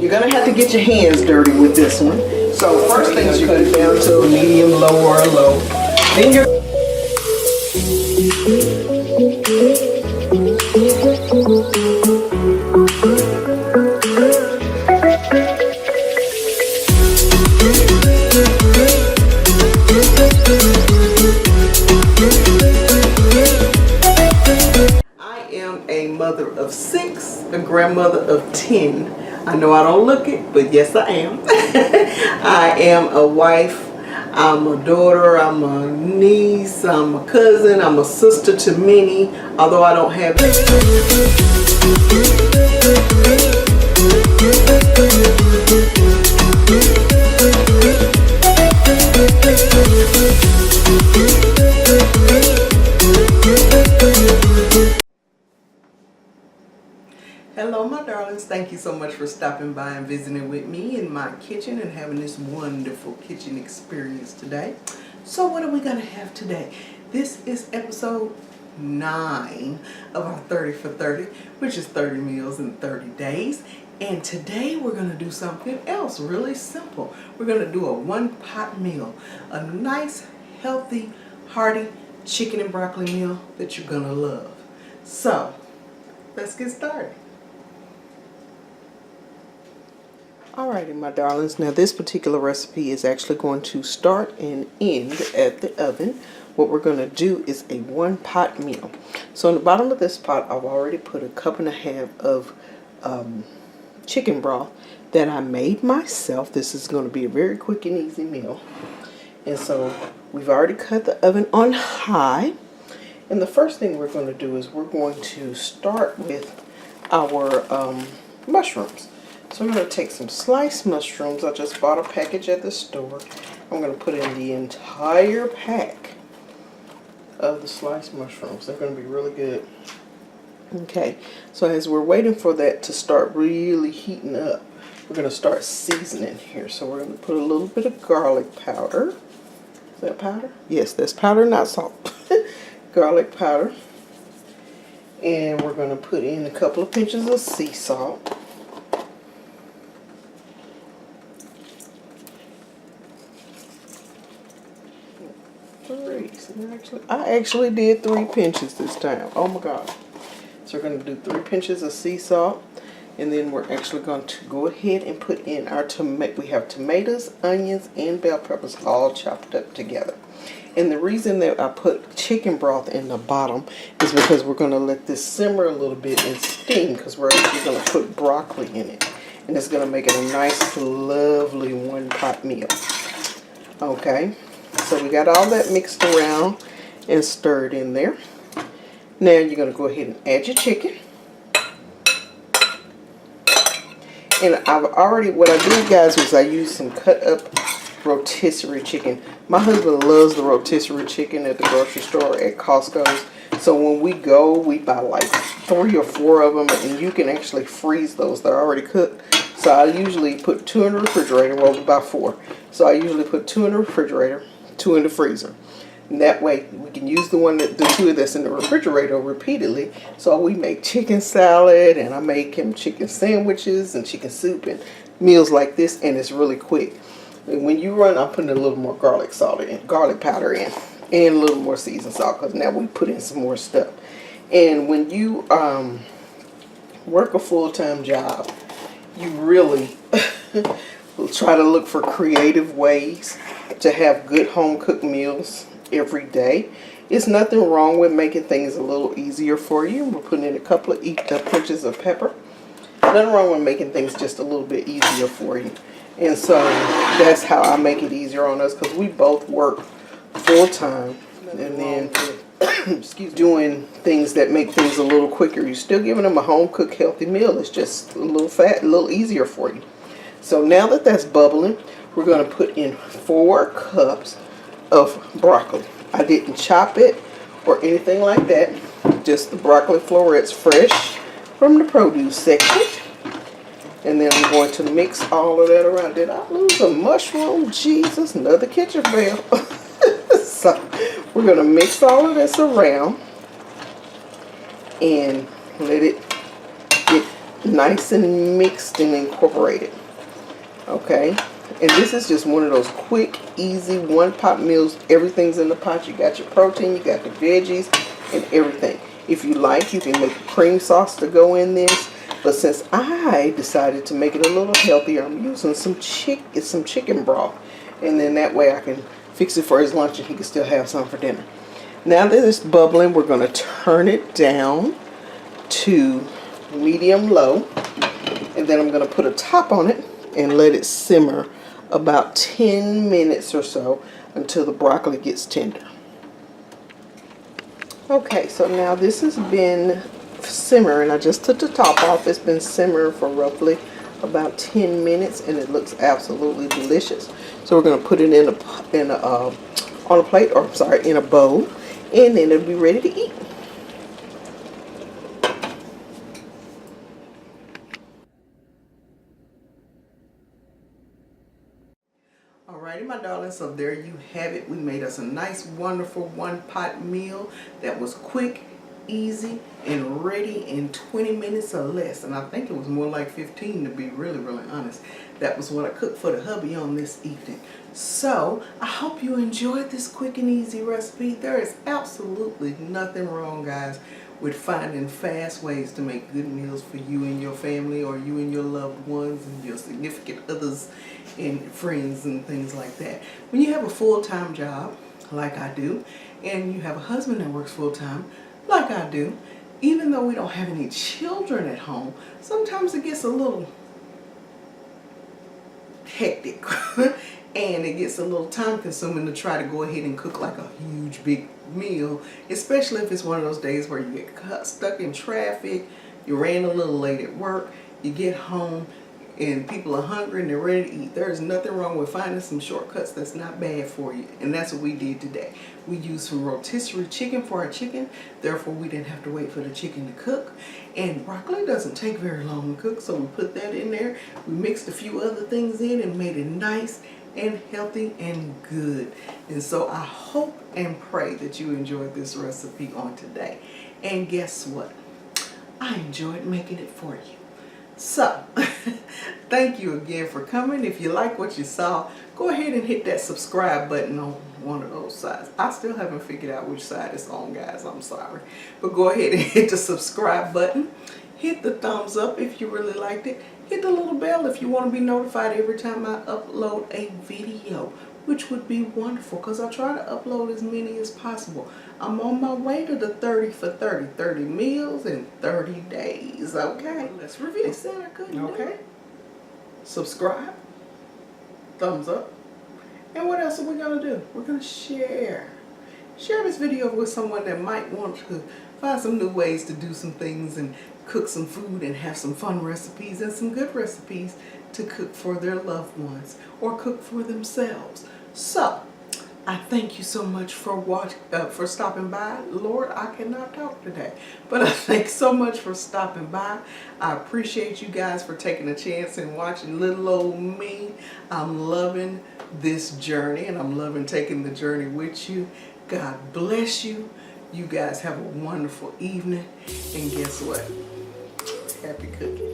you're gonna have to get your hands dirty with this one. So first things you're gonna cut it down to a medium, low, or a low. Then you're a mother of 6, a grandmother of 10. I know I don't look it, but yes I am. I am a wife, I'm a daughter, I'm a niece, I'm a cousin, I'm a sister to many, although I don't have Hello my darlings, thank you so much for stopping by and visiting with me in my kitchen and having this wonderful kitchen experience today. So what are we going to have today? This is episode 9 of our 30 for 30, which is 30 meals in 30 days. And today we're going to do something else really simple. We're going to do a one-pot meal, a nice, healthy, hearty chicken and broccoli meal that you're going to love. So let's get started. Alrighty my darlings, now this particular recipe is actually going to start and end at the oven. What we're going to do is a one-pot meal. So in the bottom of this pot I've already put a cup and a half of chicken broth that I made myself. This is going to be a very quick and easy meal. And so we've already cut the oven on high. And the first thing we're going to do is we're going to start with our mushrooms. So I'm going to take some sliced mushrooms. I just bought a package at the store. I'm going to put in the entire pack of the sliced mushrooms. They're going to be really good. Okay, so as we're waiting for that to start really heating up, we're going to start seasoning here. So we're going to put a little bit of garlic powder. Is that powder? Yes, that's powder, not salt. Garlic powder. And we're going to put in a couple of pinches of sea salt. I actually did 3 pinches this time. Oh my God. So we're going to do 3 pinches of sea salt. And then we're actually going to go ahead and put in our tomato. We have tomatoes, onions, and bell peppers all chopped up together. And the reason that I put chicken broth in the bottom is because we're going to let this simmer a little bit and steam, because we're actually going to put broccoli in it. And it's going to make it a nice, lovely one-pot meal. Okay. So we got all that mixed around and stirred in there. Now you're going to go ahead and add your chicken. And I've already, what I do guys is I use some cut up rotisserie chicken. My husband loves the rotisserie chicken at the grocery store at Costco's. So when we go, we buy like 3 or 4 of them, and you can actually freeze those. They're already cooked. So I usually put 2 in the refrigerator. Well, we buy 4. So I usually put 2 in the refrigerator, 2 in the freezer. And that way we can use the 2 that's in the refrigerator repeatedly. So we make chicken salad, and I make him chicken sandwiches and chicken soup and meals like this, and it's really quick. And when you run, I'm putting a little more garlic powder in, and a little more seasoned salt, because now we put in some more stuff. And when you work a full-time job, you really will try to look for creative ways to have good home-cooked meals every day. It's nothing wrong with making things a little easier for you. We're putting in a couple of pinches of pepper. Nothing wrong with making things just a little bit easier for you. And so that's how I make it easier on us, because we both work full-time, and then doing things that make things a little quicker. You're still giving them a home-cooked healthy meal. It's just a little easier for you. So now that that's bubbling, we're going to put in 4 cups of broccoli. I didn't chop it or anything like that. Just the broccoli florets fresh from the produce section. And then I'm going to mix all of that around. Did I lose a mushroom? Jesus, another kitchen bell. So we're going to mix all of this around and let it get nice and mixed and incorporated. Okay, and this is just one of those quick, easy, one-pot meals. Everything's in the pot. You got your protein, you got the veggies, and everything. If you like, you can make a cream sauce to go in this. But since I decided to make it a little healthier, I'm using some chicken broth. And then that way I can fix it for his lunch and he can still have some for dinner. Now that it's bubbling, we're going to turn it down to medium-low. And then I'm going to put a top on it and let it simmer about 10 minutes or so until the broccoli gets tender. Okay, so now this has been simmering. I just took the top off. It's been simmering for roughly about 10 minutes and it looks absolutely delicious. So we're going to put it on a plate, or I'm sorry, in a bowl, and then it'll be ready to eat. Alrighty, my darlings, so there you have it. We made us a nice, wonderful one-pot meal that was quick, easy, and ready in 20 minutes or less. And I think it was more like 15 to be really, really honest. That was what I cooked for the hubby on this evening. So, I hope you enjoyed this quick and easy recipe. There is absolutely nothing wrong, guys, with finding fast ways to make good meals for you and your family, or you and your loved ones and your significant others and friends and things like that. When you have a full-time job, like I do, and you have a husband that works full-time, like I do, even though we don't have any children at home, sometimes it gets a little hectic and it gets a little time consuming to try to go ahead and cook like a huge big meal, especially if it's one of those days where you get stuck in traffic, you ran a little late at work, you get home and people are hungry and they're ready to eat. There's nothing wrong with finding some shortcuts that's not bad for you. And that's what we did today. We used some rotisserie chicken for our chicken. Therefore, we didn't have to wait for the chicken to cook. And broccoli doesn't take very long to cook, so we put that in there. We mixed a few other things in and made it nice and healthy and good. And so I hope and pray that you enjoyed this recipe on today. And guess what? I enjoyed making it for you. So, thank you again for coming. If you like what you saw, go ahead and hit that subscribe button on one of those sides. I still haven't figured out which side it's on, guys. I'm sorry. But go ahead and hit the subscribe button. Hit the thumbs up if you really liked it. Hit the little bell if you want to be notified every time I upload a video, which would be wonderful because I try to upload as many as possible. I'm on my way to the 30 for 30. 30 meals in 30 days, okay? Let's review. They said I couldn't do it. Subscribe, thumbs up, and what else are we going to do? We're going to share. Share this video with someone that might want to find some new ways to do some things and cook some food and have some fun recipes and some good recipes to cook for their loved ones or cook for themselves. So, I thank you so much for stopping by. Lord, I cannot talk today, but I thank so much for stopping by. I appreciate you guys for taking a chance and watching little old me. I'm loving this journey and I'm loving taking the journey with you. God bless you. You guys have a wonderful evening, and guess what? Happy cooking.